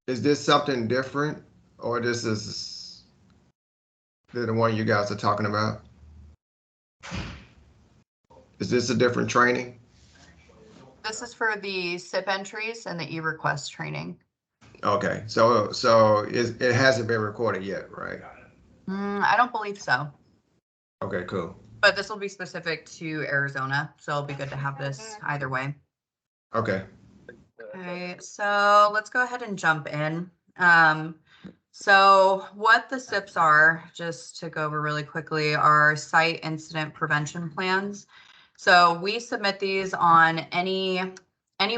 Is this something different, or this is the one you guys are talking about? Is this a different training? This is for the SIPP entries and the eRequest training. Okay, so it hasn't been recorded yet, right? I don't believe so. Okay, cool. But this will be specific to Arizona, so it'll be good to have this either way. Okay. Okay, so let's go ahead and jump in. So what the SIPs are, just to go over really quickly, are site incident prevention plans. So we submit these on any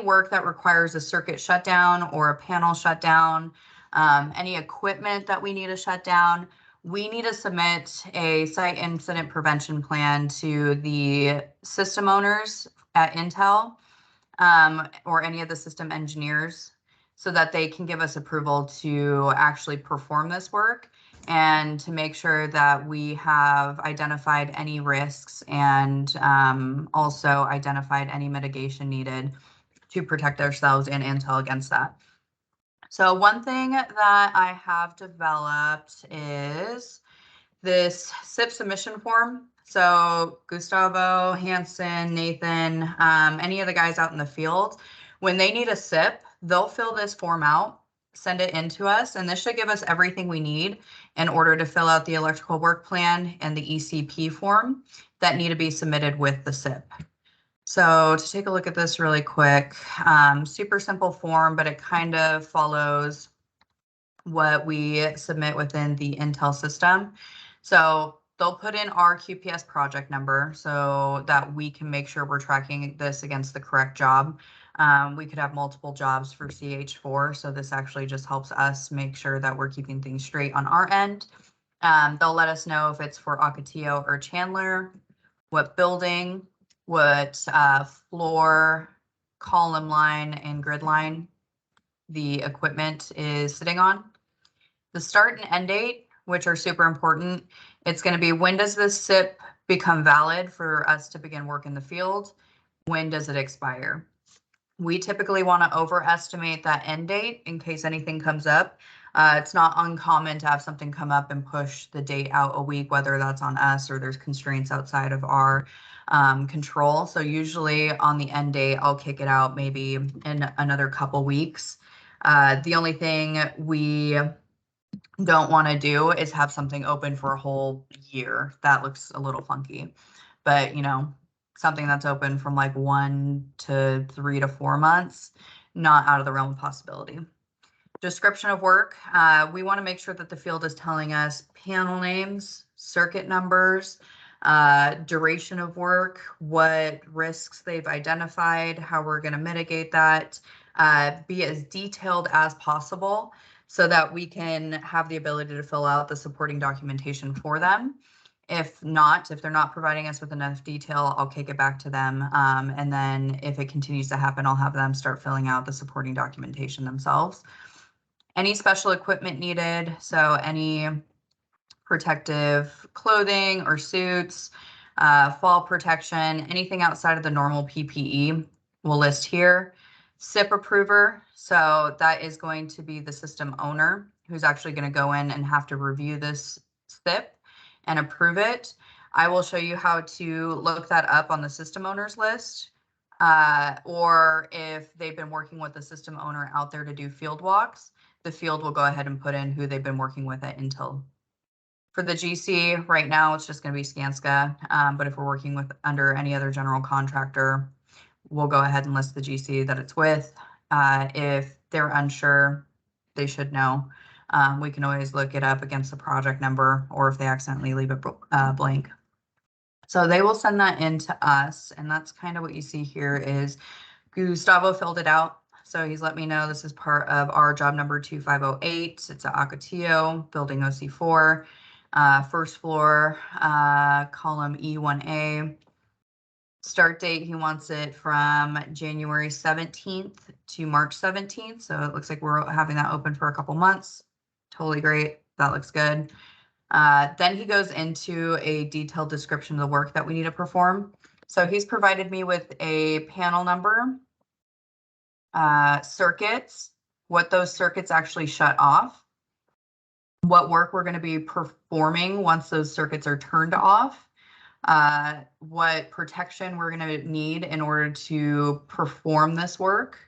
work that requires a circuit shutdown or a panel shutdown, any equipment that we need to shut down. We need to submit a site incident prevention plan to the system owners at Intel, or any of the system engineers, so that they can give us approval to actually perform this work and to make sure that we have identified any risks and also identified any mitigation needed to protect ourselves and Intel against that. So one thing that I have developed is this SIP submission form. So Gustavo, Hansen, Nathan, any of the guys out in the field, when they need a SIP, they'll fill this form out, send it in to us, and this should give us everything we need in order to fill out the electrical work plan and the ECP form that need to be submitted with the SIP. So to take a look at this really quick, super simple form, but it kind of follows what we submit within the Intel system. So they'll put in our QPS project number so that we can make sure we're tracking this against the correct job. We could have multiple jobs for CH4, so this actually just helps us make sure that we're keeping things straight on our end. They'll let us know if it's for Ocotillo or Chandler, what building, what floor, column line, and grid line the equipment is sitting on. The start and end date, which are super important. It's going to be, when does this SIP become valid for us to begin work in the field? When does it expire? We typically want to overestimate that end date in case anything comes up. It's not uncommon to have something come up and push the date out a week, whether that's on us or there's constraints outside of our control. So usually on the end date, I'll kick it out maybe in another couple weeks. The only thing we don't want to do is have something open for a whole year. That looks a little funky, but something that's open from like 1 to 3 to 4 months, not out of the realm of possibility. Description of work. We want to make sure that the field is telling us panel names, circuit numbers, duration of work, what risks they've identified, how we're going to mitigate that, be as detailed as possible so that we can have the ability to fill out the supporting documentation for them. If they're not providing us with enough detail, I'll kick it back to them. And then if it continues to happen, I'll have them start filling out the supporting documentation themselves. Any special equipment needed, so any protective clothing or suits, fall protection, anything outside of the normal PPE, we'll list here. SIP approver, so that is going to be the system owner who's actually going to go in and have to review this SIP and approve it. I will show you how to look that up on the system owners list, or if they've been working with the system owner out there to do field walks, the field will go ahead and put in who they've been working with at Intel. For the GC, right now it's just going to be Skanska, but if we're working with under any other general contractor, we'll go ahead and list the GC that it's with. If they're unsure, they should know. We can always look it up against the project number, or if they accidentally leave it blank. So they will send that in to us, and that's kind of what you see here is Gustavo filled it out. So he's let me know this is part of our job number 2508. It's at Ocotillo, building OC4, first floor, column E1A. Start date, he wants it from January 17th to March 17th. So it looks like we're having that open for a couple months. Totally great. That looks good. Then he goes into a detailed description of the work that we need to perform. So he's provided me with a panel number, circuits, what those circuits actually shut off, what work we're going to be performing once those circuits are turned off, what protection we're going to need in order to perform this work.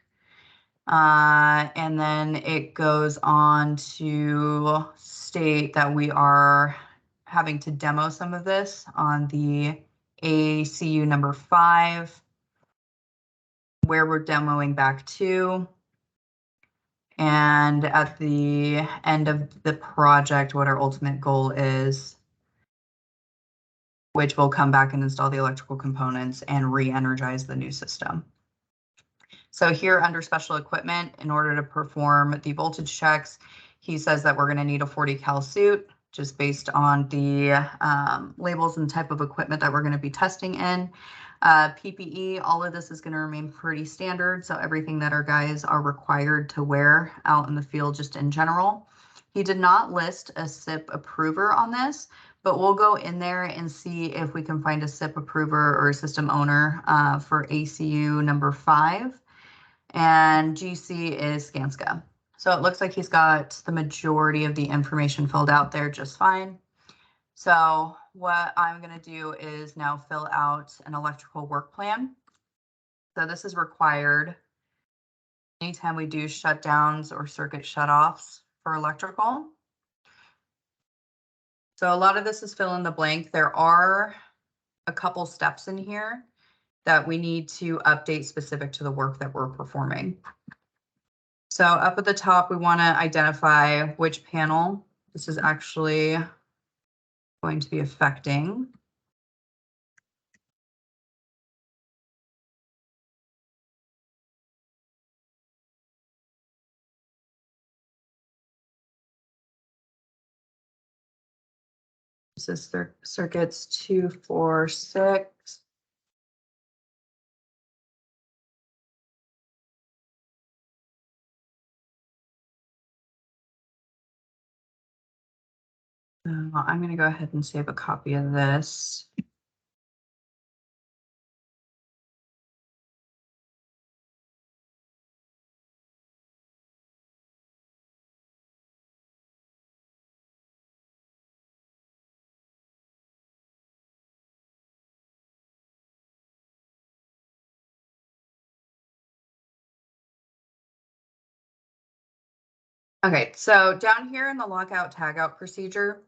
And then it goes on to state that we are having to demo some of this on the ACU number 5, where we're demoing back to. And at the end of the project, what our ultimate goal is, which will come back and install the electrical components and re-energize the new system. So here under special equipment, in order to perform the voltage checks, he says that we're going to need a 40 cal suit, just based on the labels and type of equipment that we're going to be testing in. PPE, all of this is going to remain pretty standard. So everything that our guys are required to wear out in the field, just in general. He did not list a SIPP approver on this, but we'll go in there and see if we can find a SIPP approver or a system owner for ACU number 5. And GC is Skanska. So it looks like he's got the majority of the information filled out there just fine. So what I'm going to do is now fill out an electrical work plan. So this is required anytime we do shutdowns or circuit shutoffs for electrical. So a lot of this is fill in the blank. There are a couple steps in here that we need to update specific to the work that we're performing. So up at the top, we want to identify which panel this is actually going to be affecting. This is circuits 2, 4, 6. I'm going to go ahead and save a copy of this. Okay, so down here in the lockout tagout procedure,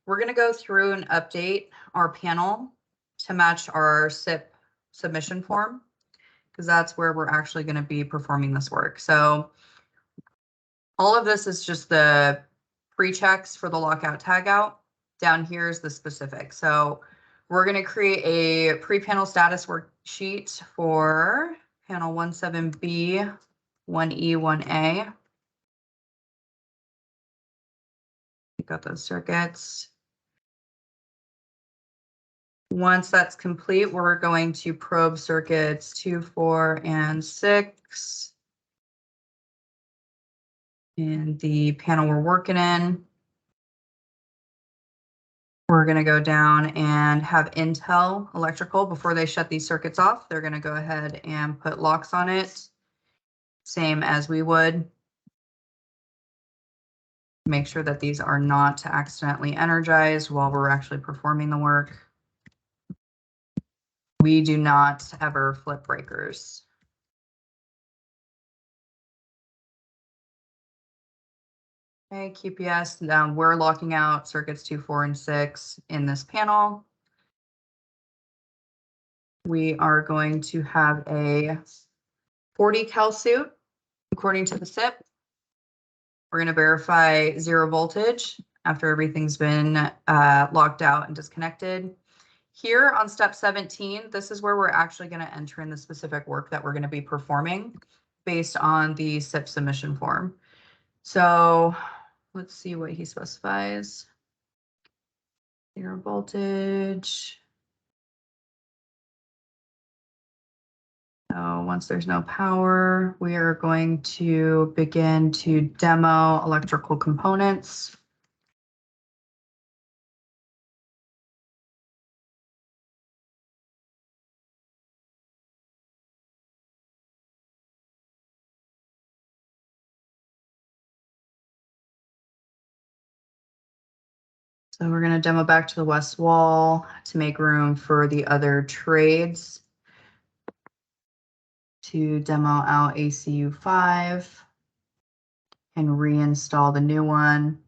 we're going to go through and update our panel to match our SIPP submission form, because that's where we're actually going to be performing this work. So all of this is just the pre-checks for the lockout tagout. Down here is the specific. So we're going to create a pre-panel status worksheet for panel 17B, 1E, 1A. We got those circuits. Once that's complete, we're going to probe circuits 2, 4, and 6. And the panel we're working in, we're going to go down and have Intel Electrical, before they shut these circuits off, they're going to go ahead and put locks on it, same as we would. Make sure that these are not accidentally energized while we're actually performing the work. We do not ever flip breakers. Okay, QPS, now we're locking out circuits 2, 4, and 6 in this panel. We are going to have a 40 cal suit according to the SIPP. We're going to verify 0 voltage after everything's been locked out and disconnected. Here on step 17, this is where we're actually going to enter in the specific work that we're going to be performing based on the SIPP submission form. So let's see what he specifies. 0 voltage. So once there's no power, we are going to begin to demo electrical components. So we're going to demo back to the west wall to make room for the other trades to demo out ACU 5 and reinstall the new one.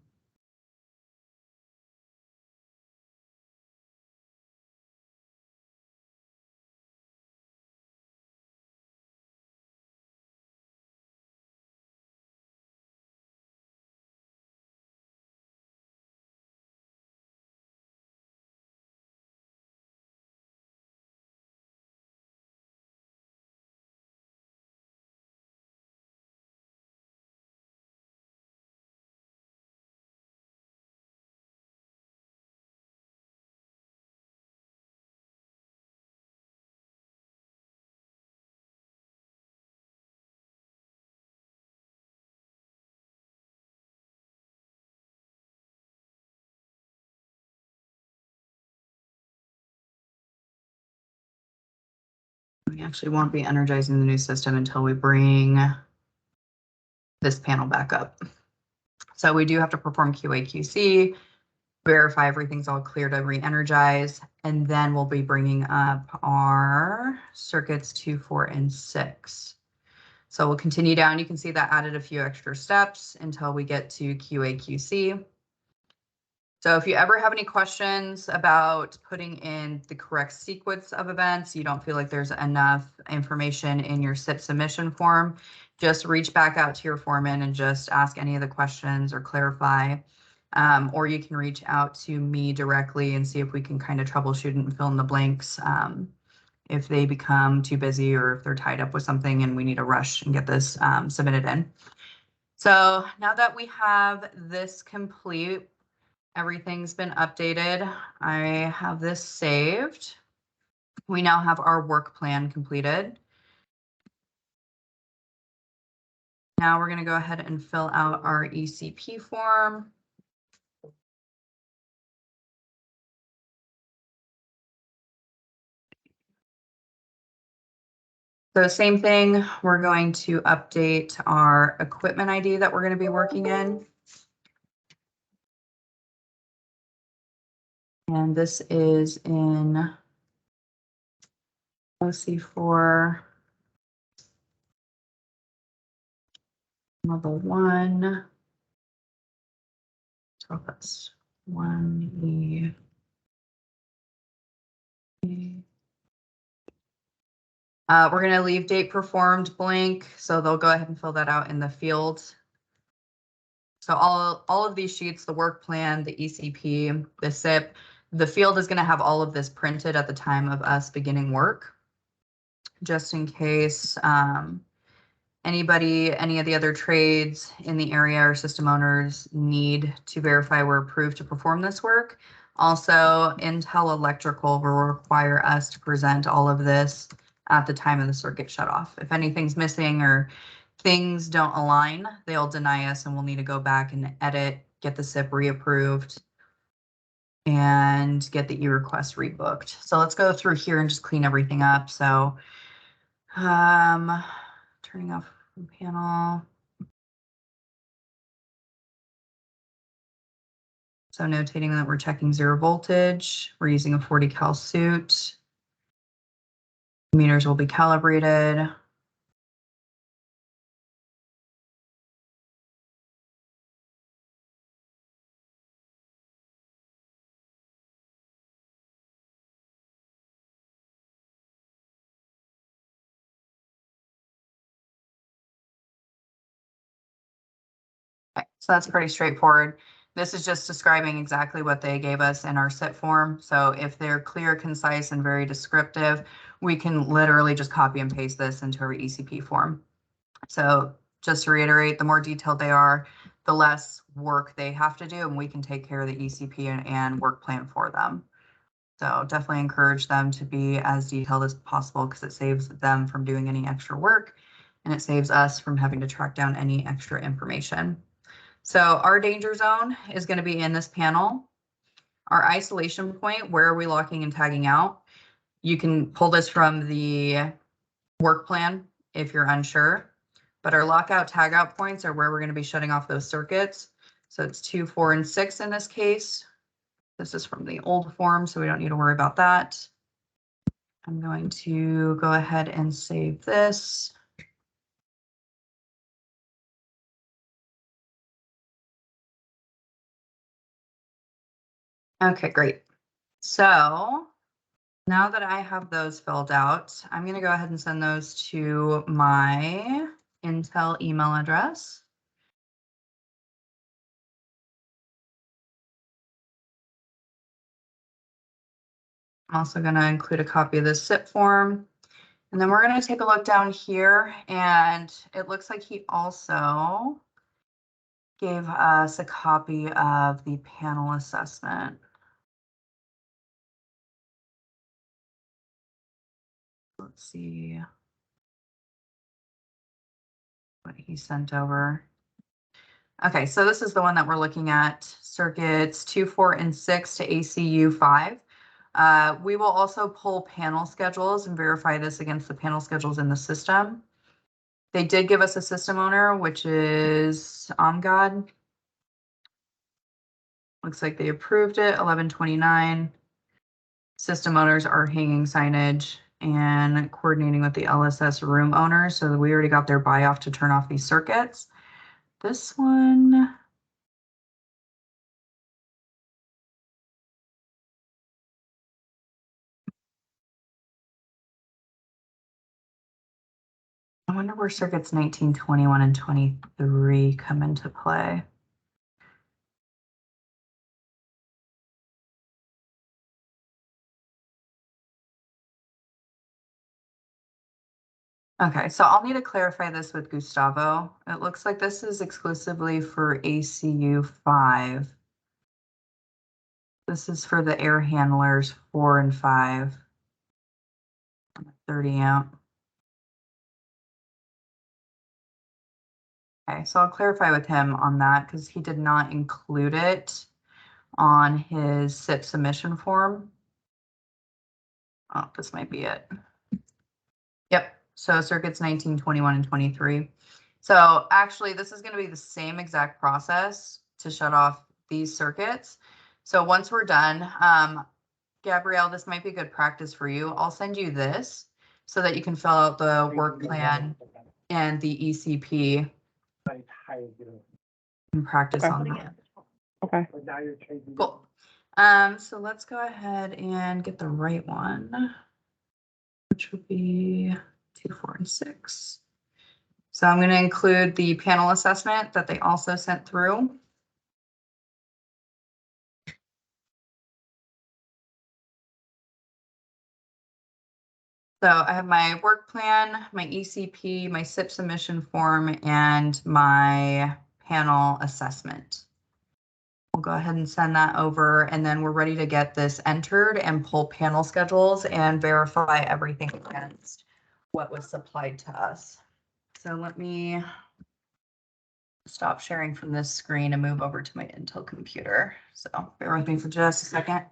We actually won't be energizing the new system until we bring this panel back up. So we do have to perform QA/QC, verify everything's all clear to re-energize, and then we'll be bringing up our circuits 2, 4, and 6. So we'll continue down. You can see that added a few extra steps until we get to QA/QC. So if you ever have any questions about putting in the correct sequence of events, you don't feel like there's enough information in your SIPP submission form, just reach back out to your foreman and just ask any of the questions or clarify. Or you can reach out to me directly and see if we can kind of troubleshoot and fill in the blanks if they become too busy or if they're tied up with something and we need to rush and get this submitted in. So now that we have this complete, everything's been updated. I have this saved. We now have our work plan completed. Now we're going to go ahead and fill out our ECP form. So same thing, we're going to update our equipment ID that we're going to be working in. And this is in OC4 level 1. So that's 1E. We're going to leave date performed blank, so they'll go ahead and fill that out in the field. So all of these sheets, the work plan, the ECP, the SIPP, the field is going to have all of this printed at the time of us beginning work, just in case anybody, any of the other trades in the area or system owners need to verify we're approved to perform this work. Also, Intel Electrical will require us to present all of this at the time of the circuit shut off. If anything's missing or things don't align, they'll deny us and we'll need to go back and edit, get the SIPP reapproved, and get the eRequest rebooked. So let's go through here and just clean everything up. So turning off the panel. So notating that we're checking 0 voltage. We're using a 40 cal suit. Meters will be calibrated. Okay, so that's pretty straightforward. This is just describing exactly what they gave us in our SIPP form. So if they're clear, concise, and very descriptive, we can literally just copy and paste this into our ECP form. So just to reiterate, the more detailed they are, the less work they have to do, and we can take care of the ECP and work plan for them. So definitely encourage them to be as detailed as possible because it saves them from doing any extra work and it saves us from having to track down any extra information. So our danger zone is going to be in this panel. Our isolation point, where are we locking and tagging out? You can pull this from the work plan if you're unsure, but our lockout tagout points are where we're going to be shutting off those circuits. So it's 2, 4, and 6 in this case. This is from the old form, so we don't need to worry about that. I'm going to go ahead and save this. Okay, great. So now that I have those filled out, I'm going to go ahead and send those to my Intel email address. I'm also going to include a copy of the SIPP form. And then we're going to take a look down here, and it looks like he also gave us a copy of the panel assessment. Let's see what he sent over. Okay, so this is the one that we're looking at, circuits 2, 4, and 6 to ACU 5. We will also pull panel schedules and verify this against the panel schedules in the system. They did give us a system owner, which is OnGod. Looks like they approved it, 11/29. System owners are hanging signage and coordinating with the LSS room owner. So we already got their buy off to turn off these circuits. This one, I wonder where circuits 19, 21, and 23 come into play. Okay, so I'll need to clarify this with Gustavo. It looks like this is exclusively for ACU 5. This is for the air handlers 4 and 5. 30 amp. Okay, so I'll clarify with him on that because he did not include it on his SIPP submission form. Oh, this might be it. Yep, so circuits 19, 21, and 23. So actually, this is going to be the same exact process to shut off these circuits. So once we're done, Gabrielle, this might be good practice for you. I'll send you this so that you can fill out the work plan and the ECP and practice on that. Okay. Cool. So let's go ahead and get the right one, which would be 2, 4, and 6. So I'm going to include the panel assessment that they also sent through. So I have my work plan, my ECP, my SIPP submission form, and my panel assessment. We'll go ahead and send that over, and then we're ready to get this entered and pull panel schedules and verify everything against what was supplied to us. So let me stop sharing from this screen and move over to my Intel computer. So bear with me for just a second.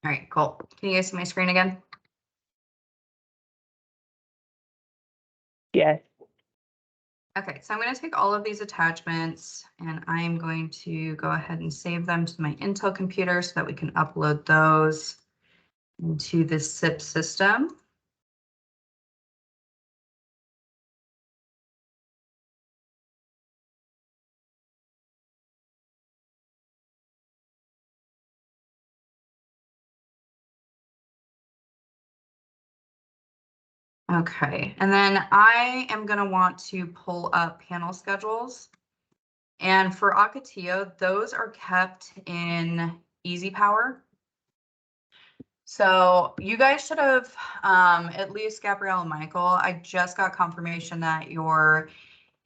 All right, cool. Can you guys see my screen again? Yes. Okay, so I'm going to take all of these attachments and I'm going to go ahead and save them to my Intel computer so that we can upload those into the SIPP system. Okay, and then I am going to want to pull up panel schedules. And for Ocotillo, those are kept in Easy Power. So you guys should have, at least Gabrielle and Michael, I just got confirmation that your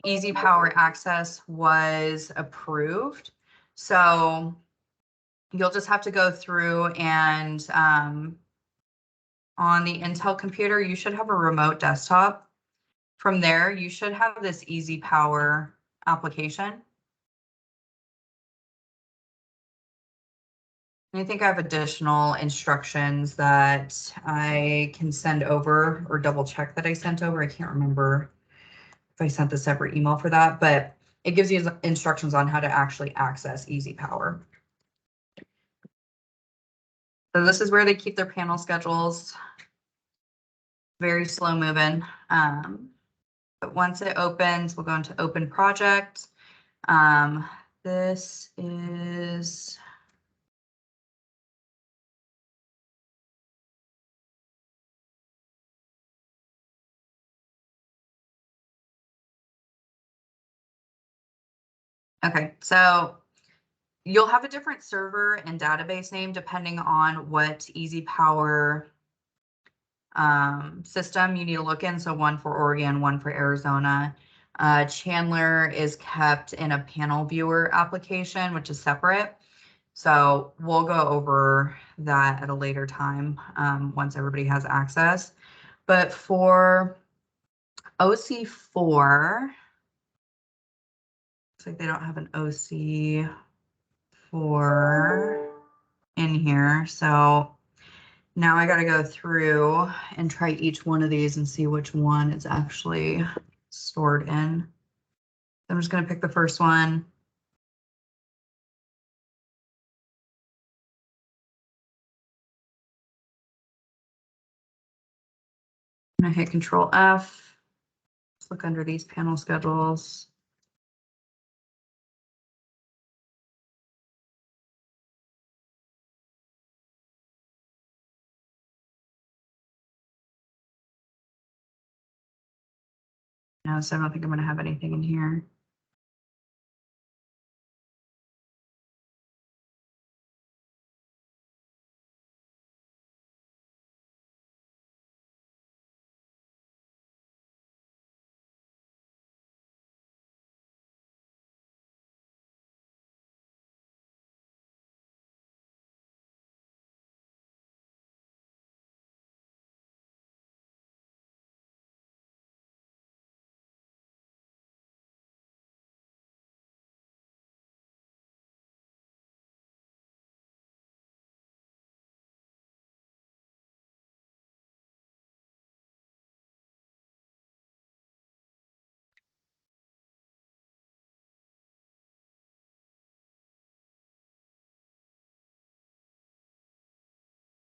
Easy Power access was approved. So you'll just have to go through and on the Intel computer, you should have a remote desktop. From there, you should have this Easy Power application. I think I have additional instructions that I can send over or double check that I sent over. I can't remember if I sent a separate email for that, but it gives you instructions on how to actually access Easy Power. So this is where they keep their panel schedules. Very slow moving. But once it opens, we'll go into Open Project. This is okay, so you'll have a different server and database name depending on what Easy Power system you need to look in. So one for Oregon, one for Arizona. Chandler is kept in a panel viewer application, which is separate. So we'll go over that at a later time once everybody has access. But for OC4, looks like they don't have an OC4 in here. So now I got to go through and try each one of these and see which one it's actually stored in. I'm just going to pick the first one. I'm going to hit Control F. Let's look under these panel schedules. No, so I don't think I'm going to have anything in here.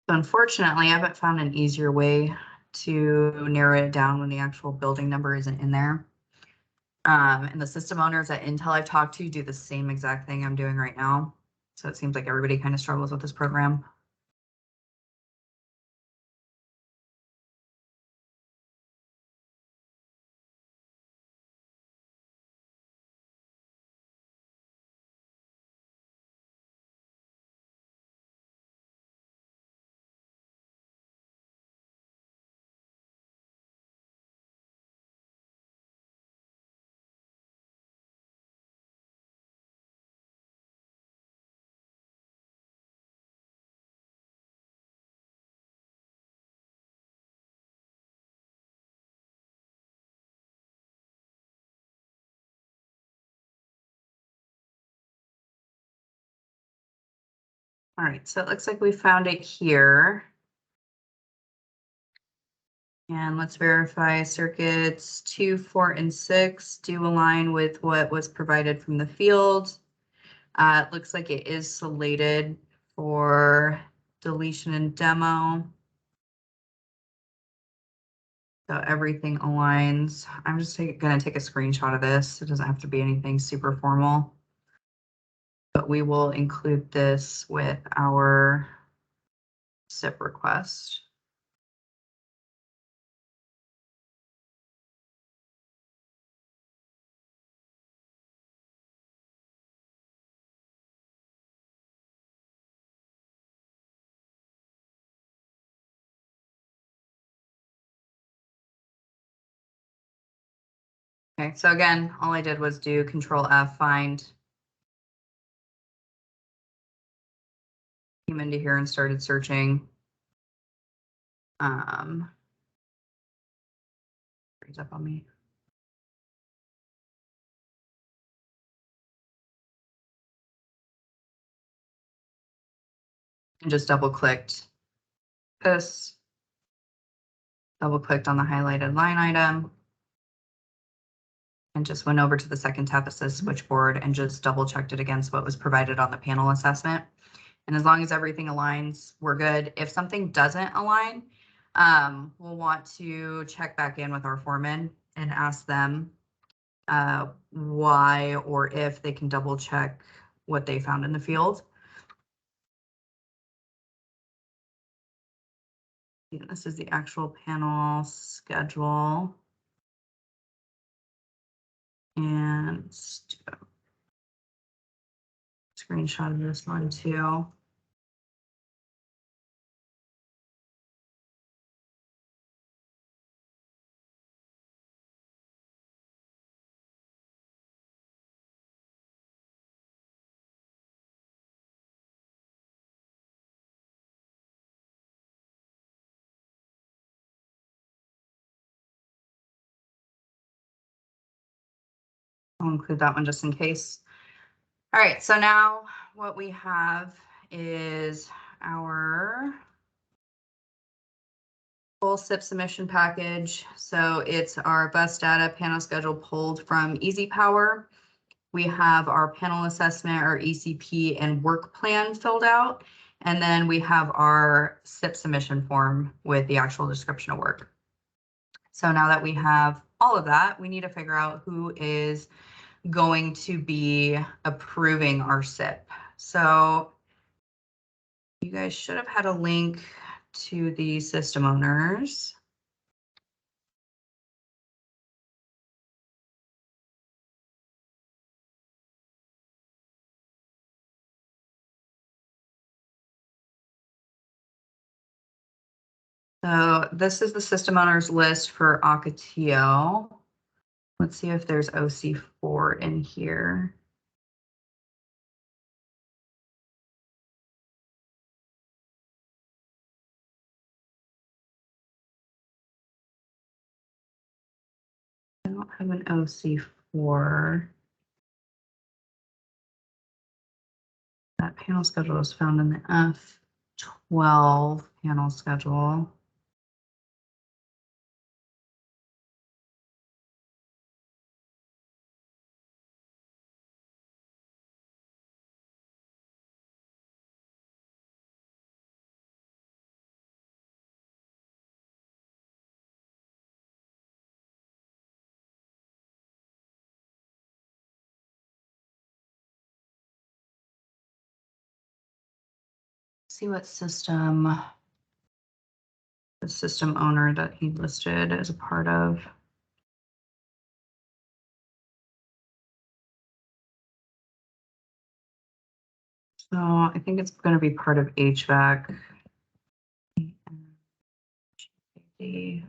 So unfortunately, I haven't found an easier way to narrow it down when the actual building number isn't in there. And the system owners at Intel I've talked to do the same exact thing I'm doing right now. So it seems like everybody kind of struggles with this program. All right, so it looks like we found it here. And let's verify circuits 2, 4, and 6 do align with what was provided from the field. It looks like it is slated for deletion and demo. So everything aligns. I'm just going to take a screenshot of this. It doesn't have to be anything super formal. But we will include this with our SIPP request. Okay, so again, all I did was do Control F, find. Came into here and started searching. Brings up on me. And just double clicked this, double clicked on the highlighted line item, and just went over to the second tab that says switchboard and just double checked it against what was provided on the panel assessment. And as long as everything aligns, we're good. If something doesn't align, we'll want to check back in with our foreman and ask them why or if they can double check what they found in the field. This is the actual panel schedule. And let's do a screenshot of this one too. I'll include that one just in case. All right, so now what we have is our full SIPP submission package. So it's our bus data panel schedule pulled from Easy Power. We have our panel assessment, our ECP and work plan filled out. And then we have our SIPP submission form with the actual description of work. So now that we have all of that, we need to figure out who is going to be approving our SIPP. So you guys should have had a link to the system owners. So this is the system owners list for Ocotillo. Let's see if there's OC4 in here. I don't have an OC4. That panel schedule is found in the F12 panel schedule. See what system, the system owner that he listed as a part of. So I think it's going to be part of HVAC. I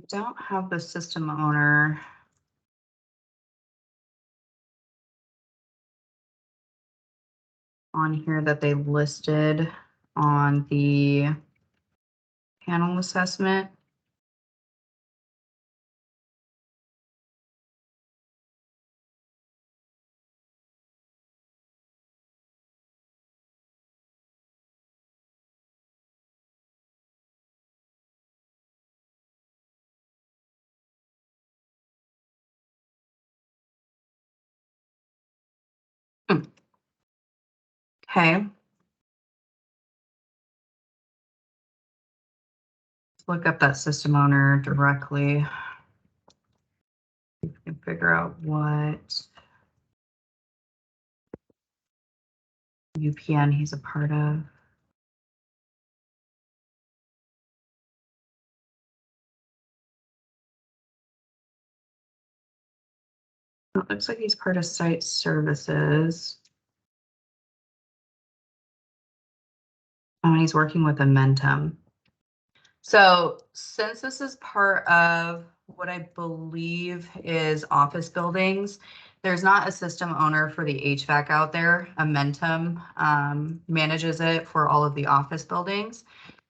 don't have the system owner. On here that they listed on the panel assessment. Okay. Let's look up that system owner directly. You can figure out what UPN he's a part of. It looks like he's part of site services. Oh, and he's working with Amentum. So since this is part of what I believe is office buildings, there's not a system owner for the HVAC out there. Amentum manages it for all of the office buildings.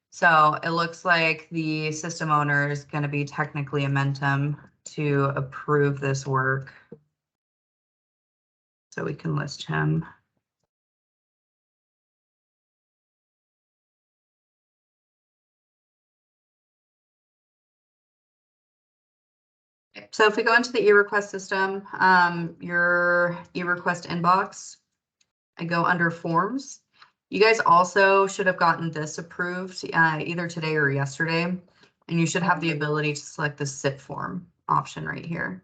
So it looks like the system owner is going to be technically Amentum to approve this work. So we can list him. So if we go into the eRequest system, your eRequest inbox, I go under forms. You guys also should have gotten this approved either today or yesterday, and you should have the ability to select the SIPP form option right here.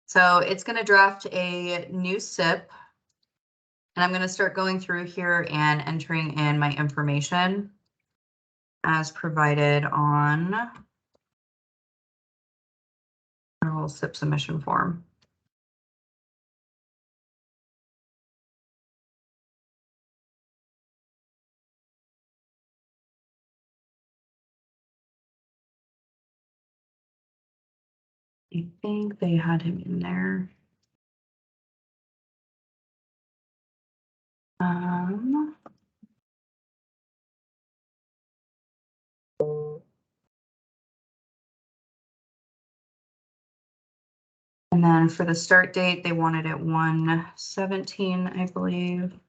So it's going to draft a new SIPP, and I'm going to start going through here and entering in my information as provided on our whole SIPP submission form. I think they had him in there. And then for the start date, they wanted it 1/17, I believe,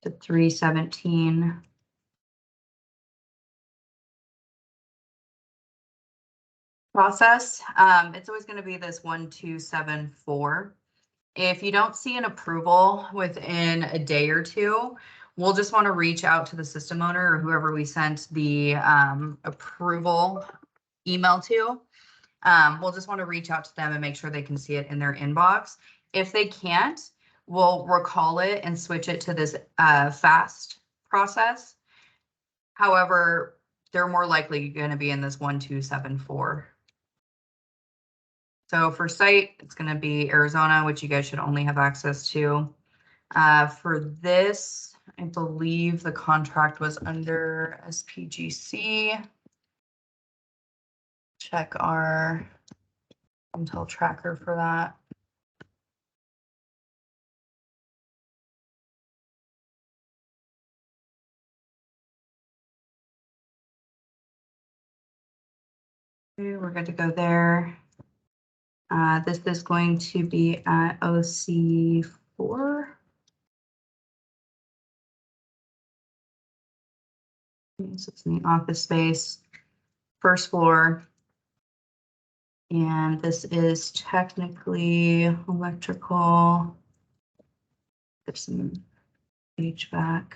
to 3/17. Process, it's always going to be this 1274. If you don't see an approval within a day or two, we'll just want to reach out to the system owner or whoever we sent the approval email to. We'll just want to reach out to them and make sure they can see it in their inbox. If they can't, we'll recall it and switch it to this fast process. However, they're more likely going to be in this 1274. So for site, it's going to be Arizona, which you guys should only have access to. For this, I believe the contract was under SPGC. Check our Intel tracker for that. Okay, we're good to go there. This is going to be at OC4. So it's in the office space, first floor. And this is technically electrical. There's some HVAC.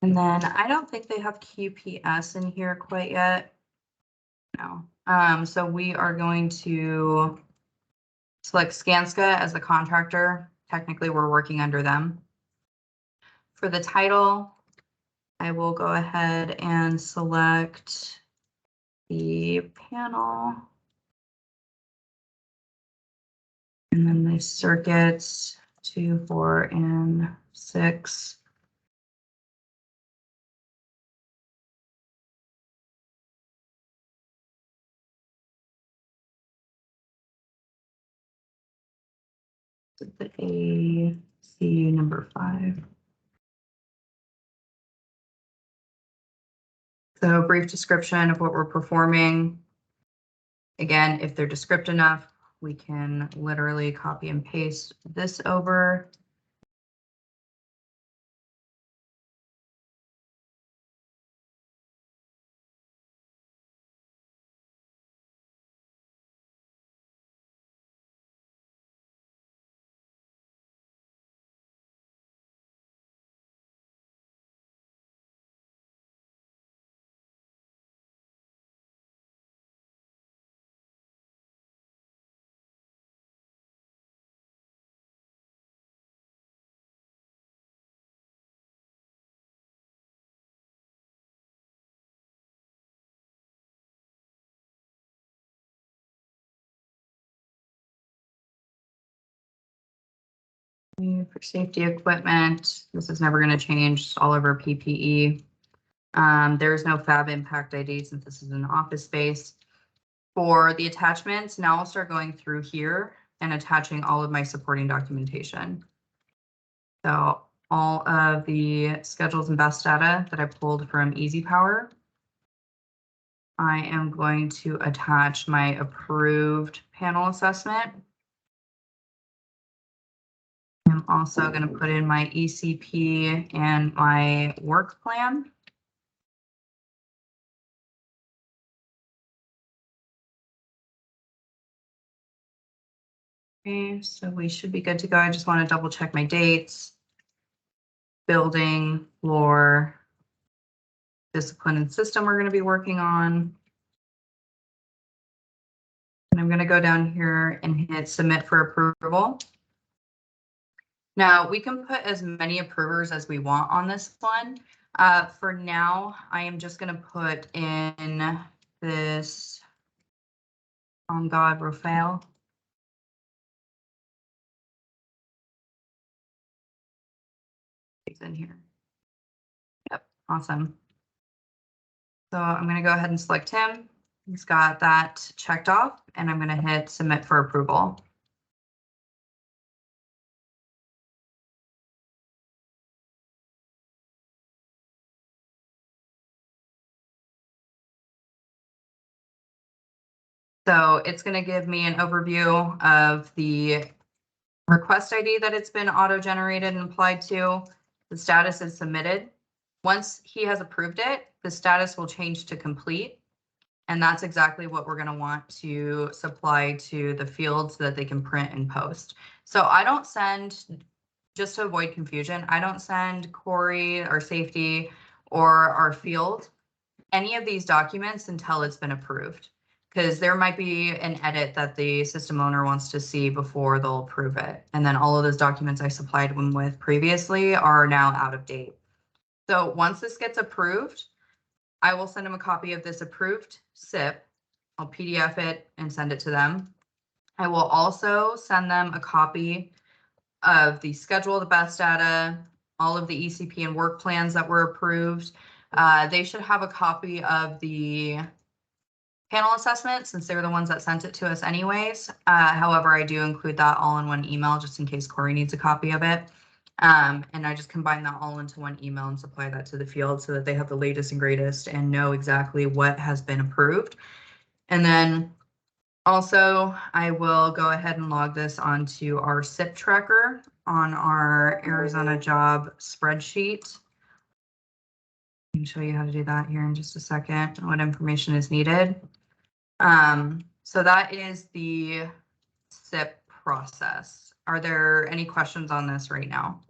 And then I don't think they have QPS in here quite yet. No. So we are going to select Skanska as the contractor. Technically, we're working under them. For the title, I will go ahead and select the panel. And then the circuits 2, 4, and 6. The AC number 5. So brief description of what we're performing. Again, if they're descriptive enough, we can literally copy and paste this over. For safety equipment, this is never going to change. It's all over PPE. There's no fab impact ID since this is an office space. For the attachments, now I'll start going through here and attaching all of my supporting documentation. So all of the schedules and best data that I pulled from Easy Power, I am going to attach my approved panel assessment. I'm also going to put in my ECP and my work plan. Okay, so we should be good to go. I just want to double check my dates. Building, floor, discipline and system we're going to be working on. And I'm going to go down here and hit submit for approval. Now we can put as many approvers as we want on this one. For now, I am just going to put in this on God Rafael. It's in here. Yep, awesome. So I'm going to go ahead and select him. He's got that checked off, and I'm going to hit submit for approval. So it's going to give me an overview of the request ID that it's been auto-generated and applied to. The status is submitted. Once he has approved it, the status will change to complete. And that's exactly what we're going to want to supply to the field so that they can print and post. So I don't send, just to avoid confusion, I don't send Corey, our safety, or our field any of these documents until it's been approved, because there might be an edit that the system owner wants to see before they'll approve it. And then all of those documents I supplied them with previously are now out of date. So once this gets approved, I will send them a copy of this approved SIPP. I'll PDF it and send it to them. I will also send them a copy of the schedule, the best data, all of the ECP and work plans that were approved. They should have a copy of the panel assessment since they're the ones that sent it to us anyways. However, I do include that all in one email just in case Corey needs a copy of it. And I just combine that all into one email and supply that to the field so that they have the latest and greatest and know exactly what has been approved. And then also, I will go ahead and log this onto our SIPP tracker on our Arizona job spreadsheet. I can show you how to do that here in just a second, what information is needed. So that is the SIPP process. Are there any questions on this right now?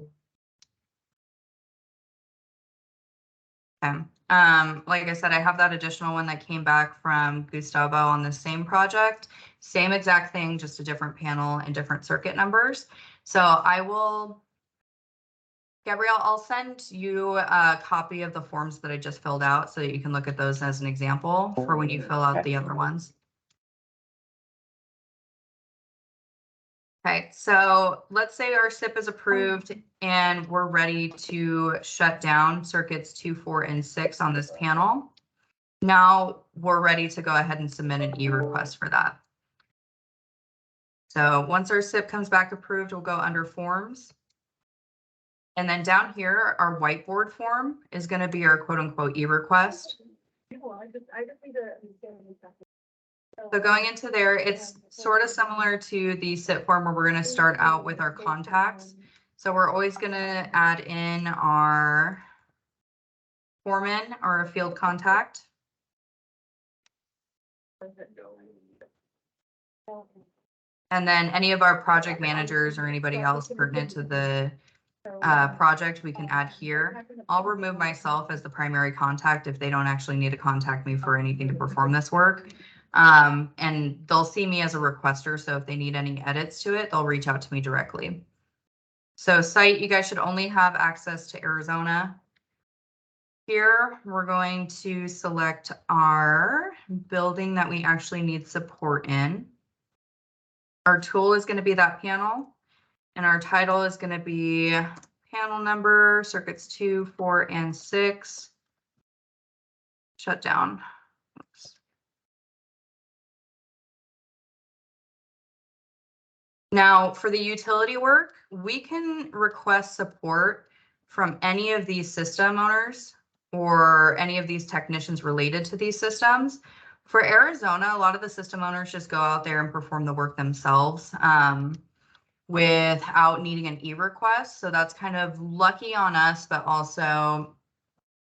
Okay. Like I said, I have that additional one that came back from Gustavo on the same project. Same exact thing, just a different panel and different circuit numbers. So I will, Gabrielle, I'll send you a copy of the forms that I just filled out so that you can look at those as an example for when you fill out the other ones. Okay, so let's say our SIPP is approved and we're ready to shut down circuits 2, 4, and 6 on this panel. Now we're ready to go ahead and submit an eRequest for that. So once our SIPP comes back approved, we'll go under forms. And then down here, our whiteboard form is going to be our quote unquote eRequest. So going into there, it's sort of similar to the SIPP form where we're going to start out with our contacts. So we're always going to add in our foreman or a field contact. And then any of our project managers or anybody else pertinent to the project we can add here. I'll remove myself as the primary contact if they don't actually need to contact me for anything to perform this work. And they'll see me as a requester. So if they need any edits to it, they'll reach out to me directly. So site, you guys should only have access to Arizona. Here, we're going to select our building that we actually need support in. Our tool is going to be that panel, and our title is going to be panel number, circuits 2, 4, and 6. Shut down. Oops. Now, for the utility work, we can request support from any of these system owners or any of these technicians related to these systems. For Arizona, a lot of the system owners just go out there and perform the work themselves without needing an eRequest. So that's kind of lucky on us, but also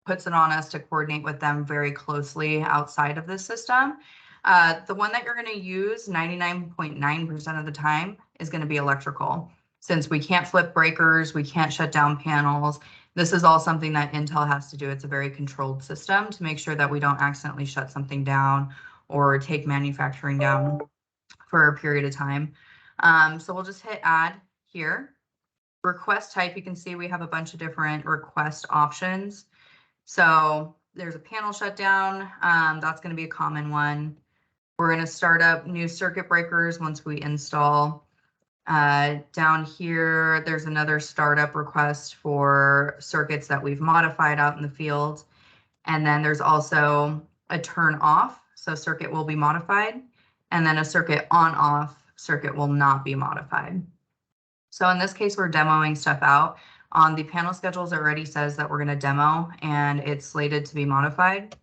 puts it on us to coordinate with them very closely outside of the system. The one that you're going to use 99.9% of the time is going to be electrical. Since we can't flip breakers, we can't shut down panels. This is all something that Intel has to do. It's a very controlled system to make sure that we don't accidentally shut something down or take manufacturing down for a period of time. So we'll just hit add here. Request type, you can see we have a bunch of different request options. So there's a panel shutdown. That's going to be a common one. We're going to start up new circuit breakers once we install. Down here, there's another startup request for circuits that we've modified out in the field. And then there's also a turn off. So circuit will be modified. And then a circuit on off circuit will not be modified. So in this case, we're demoing stuff out. On the panel schedules, it already says that we're going to demo and it's slated to be modified.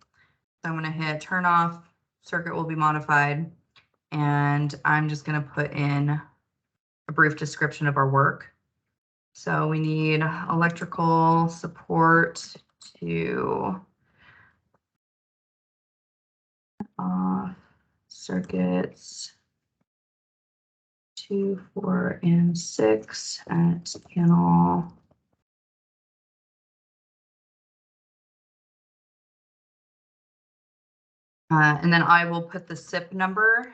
So I'm going to hit turn off, circuit will be modified. And I'm just going to put in a brief description of our work. So we need electrical support to off circuits 2, 4, and 6 at panel. And then I will put the SIPP number.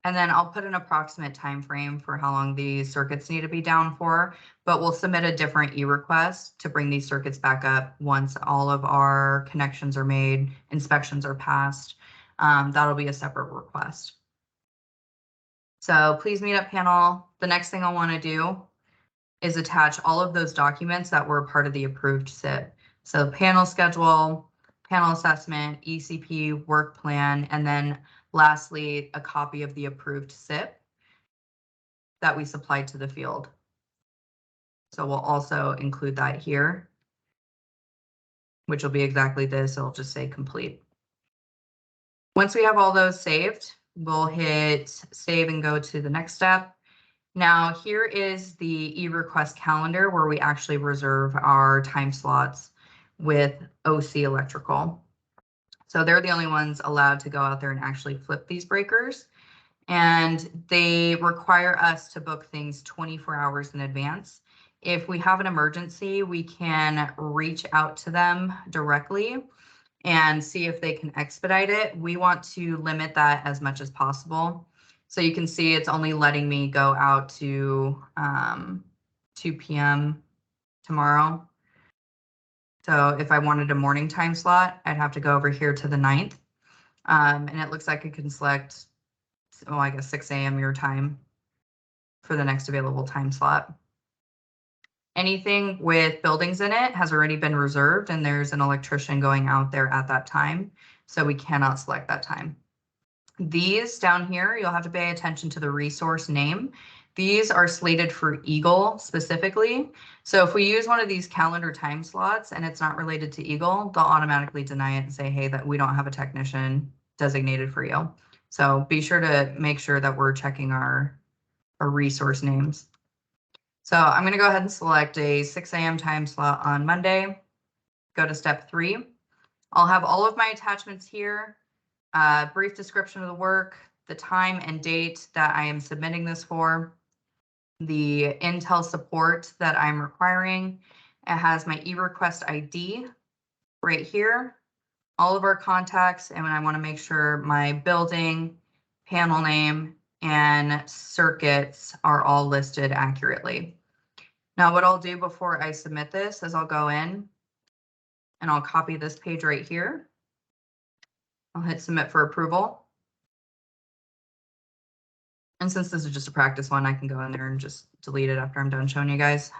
And then I'll put an approximate time frame for how long these circuits need to be down for, but we'll submit a different eRequest to bring these circuits back up once all of our connections are made, inspections are passed. That'll be a separate request. So please meet up panel. The next thing I want to do is attach all of those documents that were part of the approved SIPP. So panel schedule, panel assessment, ECP, work plan, and then lastly, a copy of the approved SIPP that we supplied to the field. So we'll also include that here, which will be exactly this. It'll just say complete. Once we have all those saved, we'll hit save and go to the next step. Now here is the eRequest calendar where we actually reserve our time slots with OC Electrical. So they're the only ones allowed to go out there and actually flip these breakers. And they require us to book things 24 hours in advance. If we have an emergency, we can reach out to them directly and see if they can expedite it. We want to limit that as much as possible. So you can see it's only letting me go out to 2 p.m. tomorrow. So if I wanted a morning time slot, I'd have to go over here to the 9th. And it looks like I can select, oh, I guess 6 a.m. your time for the next available time slot. anything with buildings in it has already been reserved and there's an electrician going out there at that time. So we cannot select that time. These down here, you'll have to pay attention to the resource name. These are slated for Eagle specifically. So if we use one of these calendar time slots and it's not related to Eagle, they'll automatically deny it and say, hey, that we don't have a technician designated for you. So be sure to make sure that we're checking our resource names. So I'm going to go ahead and select a 6 a.m. time slot on Monday. Go to step 3. I'll have all of my attachments here, brief description of the work, the time and date that I am submitting this for, the Intel support that I'm requiring. It has my eRequest ID right here, all of our contacts, and I want to make sure my building, panel name, and circuits are all listed accurately. Now, what I'll do before I submit this is I'll go in and I'll copy this page right here. I'll hit submit for approval. And since this is just a practice one, I can go in there and just delete it after I'm done showing you guys.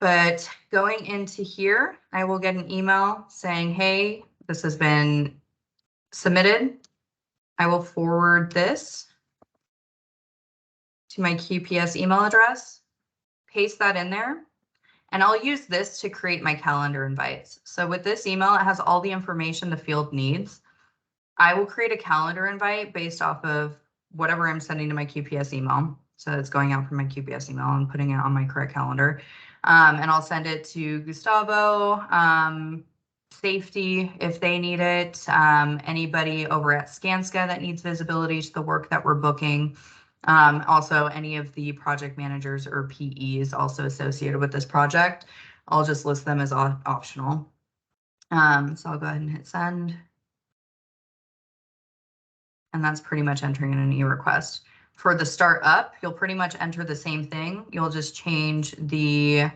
But going into here, I will get an email saying, hey, this has been submitted. I will forward this to my QPS email address, paste that in there, and I'll use this to create my calendar invites. So with this email, it has all the information the field needs. I will create a calendar invite based off of whatever I'm sending to my QPS email. So it's going out from my QPS email and putting it on my correct calendar. And I'll send it to Gustavo, safety if they need it, anybody over at Skanska that needs visibility to the work that we're booking. Also any of the project managers or PEs also associated with this project. I'll just list them as optional. So I'll go ahead and hit send. And that's pretty much entering in an eRequest. For the startup, you'll pretty much enter the same thing. You'll just change the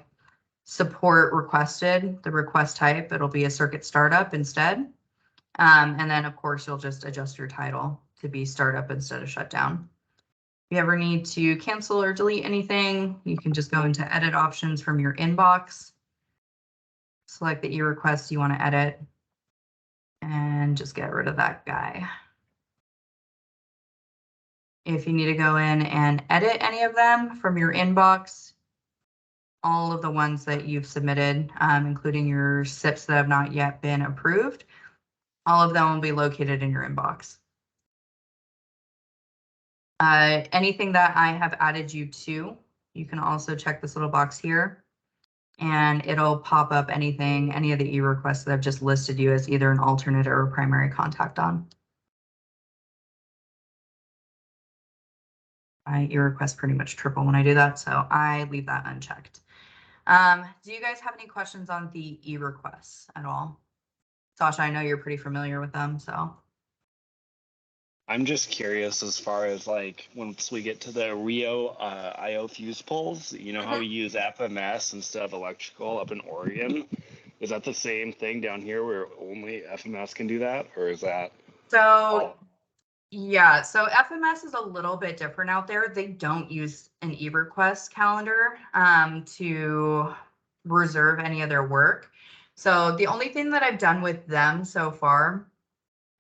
support requested, the request type. It'll be a circuit startup instead. And then, of course, you'll just adjust your title to be startup instead of shutdown. If you ever need to cancel or delete anything, you can just go into edit options from your inbox. Select the eRequest you want to edit and just get rid of that guy. If you need to go in and edit any of them from your inbox, all of the ones that you've submitted, including your SIPPs that have not yet been approved, all of them will be located in your inbox. Anything that I have added you to, you can also check this little box here, and it'll pop up anything, any of the eRequests that I've just listed you as either an alternate or a primary contact on. My eRequest pretty much triple when I do that, so I leave that unchecked. Do you guys have any questions on the eRequests at all? Sasha, I know you're pretty familiar with them, so. I'm just curious as far as like once we get to the Rio IO fuse poles, you know how we use FMS instead of electrical up in Oregon? Is that the same thing down here where only FMS can do that, or is that? So yeah, so FMS is a little bit different out there. They don't use an eRequest calendar to reserve any of their work. So the only thing that I've done with them so far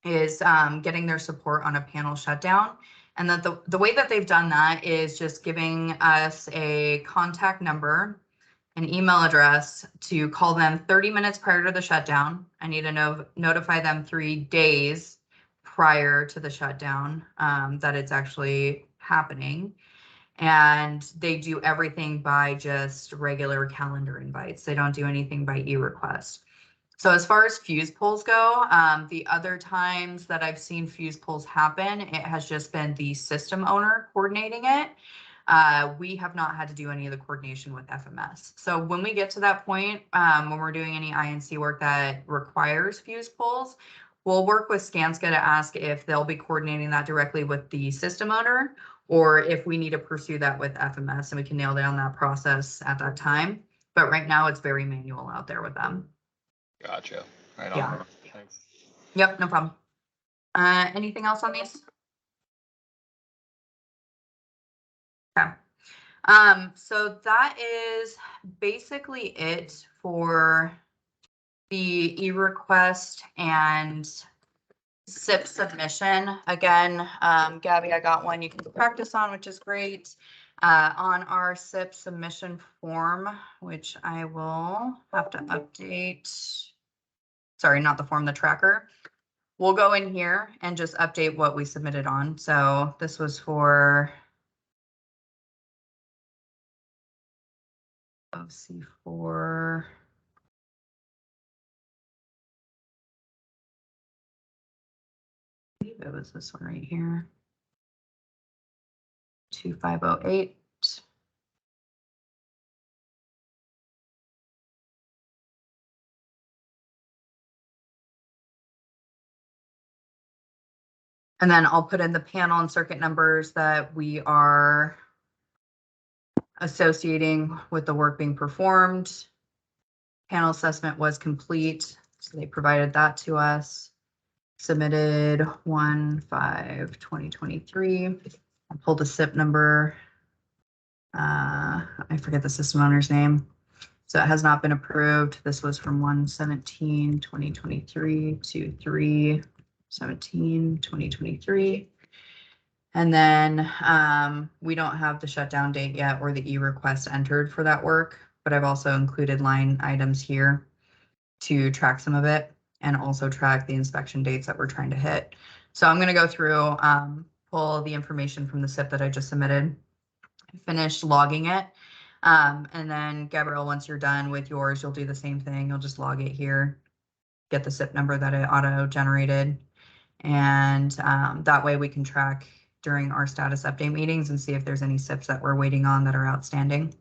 is getting their support on a panel shutdown. And that the way that they've done that is just giving us a contact number, an email address to call them 30 minutes prior to the shutdown. I need to notify them 3 days prior to the shutdown that it's actually happening. And they do everything by just regular calendar invites. They don't do anything by eRequest. So as far as fuse pulls go, the other times that I've seen fuse pulls happen, it has just been the system owner coordinating it. We have not had to do any of the coordination with FMS. So when we get to that point, when we're doing any INC work that requires fuse pulls, we'll work with Skanska to ask if they'll be coordinating that directly with the system owner, or if we need to pursue that with FMS and we can nail down that process at that time. But right now it's very manual out there with them. Gotcha. Right on. Yeah. Thanks. Yep, no problem. Anything else on these? Okay. So that is basically it for the eRequest and SIPP submission. Again, Gabby, I got one you can practice on, which is great. On our SIPP submission form, which I will have to update. Sorry, not the form, the tracker. We'll go in here and just update what we submitted on. So this was for C4. I believe it was this one right here. 2508. And then I'll put in the panel and circuit numbers that we are associating with the work being performed. Panel assessment was complete, so they provided that to us. Submitted 1/5/2023. I pulled a SIPP number. I forget the system owner's name. So it has not been approved. This was from 1/17/2023 to 3/17/2023. And then we don't have the shutdown date yet or the eRequest entered for that work, but I've also included line items here to track some of it and also track the inspection dates that we're trying to hit. So I'm going to go through, pull the information from the SIPP that I just submitted, finish logging it. And then Gabrielle, once you're done with yours, you'll do the same thing. You'll just log it here, get the SIPP number that it auto generated. And that way we can track during our status update meetings and see if there's any SIPPs that we're waiting on that are outstanding.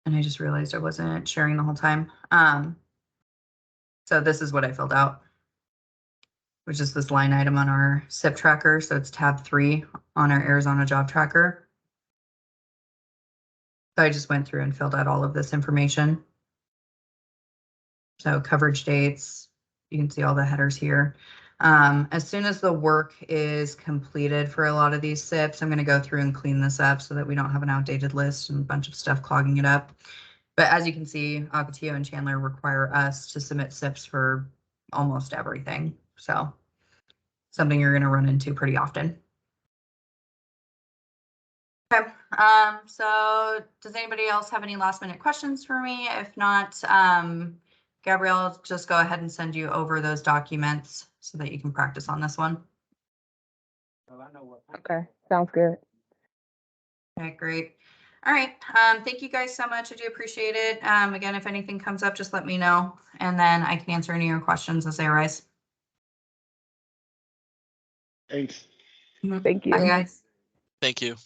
And I just realized I wasn't sharing the whole time. So this is what I filled out, which is this line item on our SIPP tracker. So it's tab 3 on our Arizona job tracker. So I just went through and filled out all of this information. So coverage dates, you can see all the headers here. As soon as the work is completed for a lot of these SIPPs, I'm going to go through and clean this up so that we don't have an outdated list and a bunch of stuff clogging it up. But as you can see, Ocotillo and Chandler require us to submit SIPPs for almost everything. So something you're going to run into pretty often. Okay, so does anybody else have any last minute questions for me? If not, Gabrielle, just go ahead and send you over those documents so that you can practice on this one. Okay, sounds good. Okay, great. All right, thank you guys so much. I do appreciate it. Again, if anything comes up, just let me know, and then I can answer any of your questions as they arise. Thanks. Thank you. Bye, guys. Thank you.